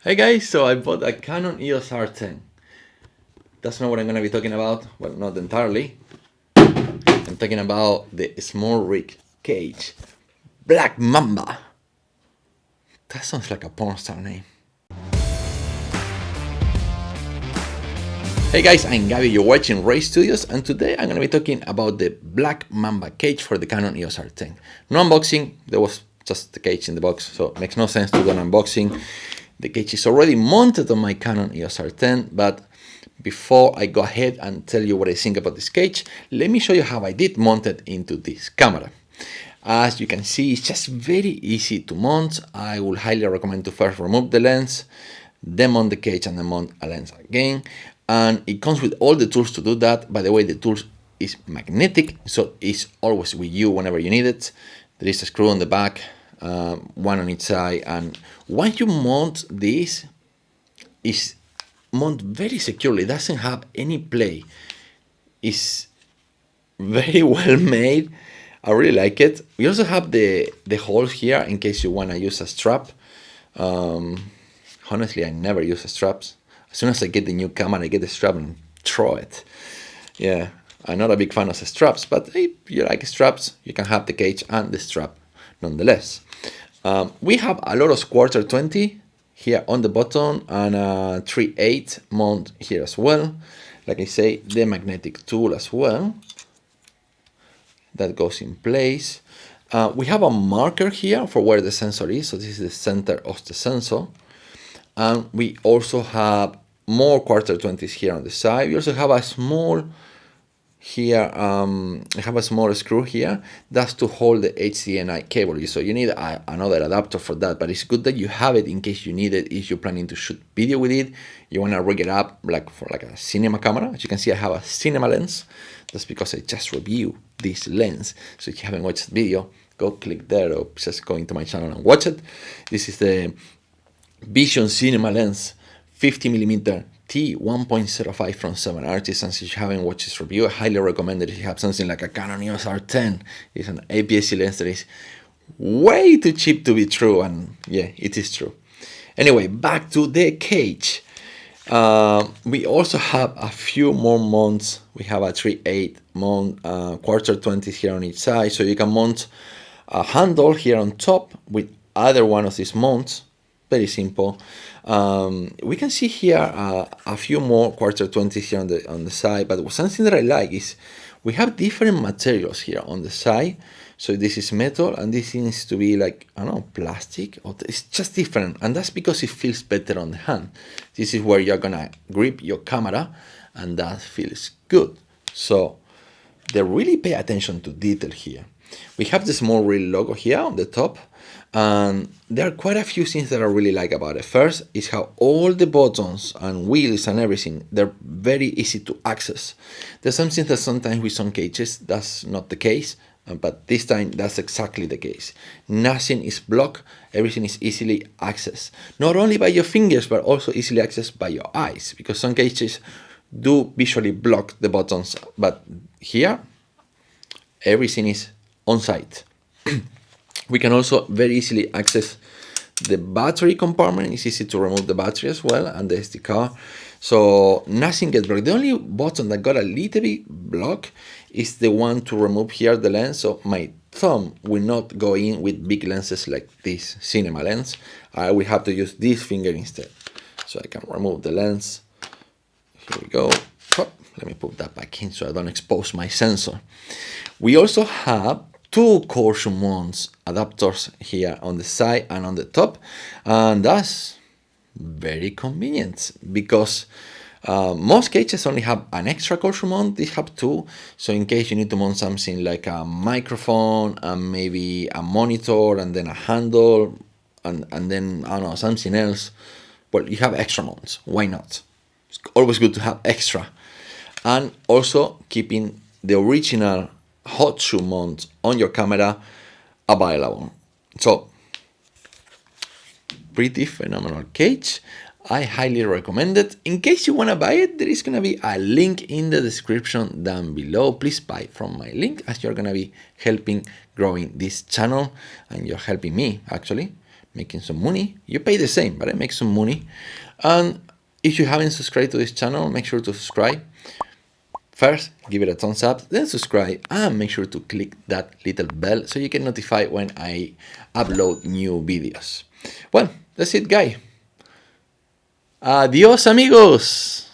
Hey guys, so I bought a Canon EOS R10. That's not what I'm going to be talking about. Well, not entirely. I'm talking about the Smallrig cage. Black Mamba. That sounds like a porn star name. Hey guys, I'm Gabby, you're watching Ray Studios, and today I'm going to be talking about the Black Mamba cage for the Canon EOS R10. No unboxing, there was just the cage in the box, so it makes no sense to do an unboxing. The cage is already mounted on my Canon EOS R10, but before I go ahead and tell you what I think about this cage, let me show you how I did mount it into this camera. As you can see, it's just very easy to mount. I will highly recommend to first remove the lens, then mount the cage, and then mount a lens again. And it comes with all the tools to do that. By the way, the tools is magnetic, so it's always with you whenever you need it. There is a screw on the back, one on each side, and once you mount this, it's mount very securely. It doesn't have any play. It's very well made. I really like it. We also have the holes here in case you want to use a strap. Honestly, I never use straps. As soon as I get the new camera, I get the strap and throw it. Yeah, I'm not a big fan of straps, but if you like straps, you can have the cage and the strap nonetheless. We have a lot of quarter 20 here on the bottom and a 3/8 mount here as well. Like I say, the magnetic tool as well that goes in place. We have a marker here for where the sensor is, so this is the center of the sensor. And we also have more quarter 20s here on the side. We also have a small here, I have a small screw here. That's to hold the HDMI cable. So you need another adapter for that, but it's good that you have it in case you need it. If you're planning to shoot video with it, you want to rig it up like for like a cinema camera. As you can see, I have a cinema lens. That's because I just reviewed this lens. So if you haven't watched the video, go click there or just go into my channel and watch it. This is the Vision Cinema Lens 50mm T 1.05 from 7 Artisans. If you haven't watched this review, I highly recommend it. If you have something like a Canon EOS R10, it's an APS-C lens that is way too cheap to be true, and yeah, it is true. Anyway, back to the cage. We also have a few more mounts. We have a 3/8 mount, quarter 20s here on each side, so you can mount a handle here on top with either one of these mounts. Very simple. We can see here a few more quarter 20s here on the side, but something that I like is we have different materials here on the side. So this is metal, and this seems to be like, I don't know, plastic, or it's just different, and that's because it feels better on the hand. This is where you're gonna grip your camera, and that feels good. So they really pay attention to detail here. We have the Smallrig logo here on the top, and there are quite a few things that I really like about it. First is how all the buttons and wheels and everything, they're very easy to access. There's something that sometimes with some cages that's not the case, but this time that's exactly the case. Nothing is blocked, everything is easily accessed. Not only by your fingers, but also easily accessed by your eyes, because some cages do visually block the buttons, but here everything is on site. We can also very easily access the battery compartment. It's easy to remove the battery as well, and the SD card. So nothing gets blocked. The only button that got a little bit blocked is the one to remove here the lens. So my thumb will not go in with big lenses like this cinema lens. I will have to use this finger instead. So I can remove the lens. Here we go. Let me put that back in so I don't expose my sensor. We also have two Corsu mounts adapters here on the side and on the top, and that's very convenient because most cages only have an extra Corsu mount. These have two, so in case you need to mount something like a microphone and maybe a monitor and then a handle and then, I don't know, something else, well, you have extra mounts. Why not? It's always good to have extra. And also keeping the original hot shoe mount on your camera available. So pretty phenomenal cage. I highly recommend it. In case you want to buy it, there is going to be a link in the description down below. Please buy from my link, as you're going to be helping growing this channel, and you're helping me actually, making some money. You pay the same, but I make some money. And if you haven't subscribed to this channel, make sure to subscribe. First, give it a thumbs up, then subscribe, and make sure to click that little bell so you get notified when I upload new videos. Well, that's it, guys. Adios, amigos.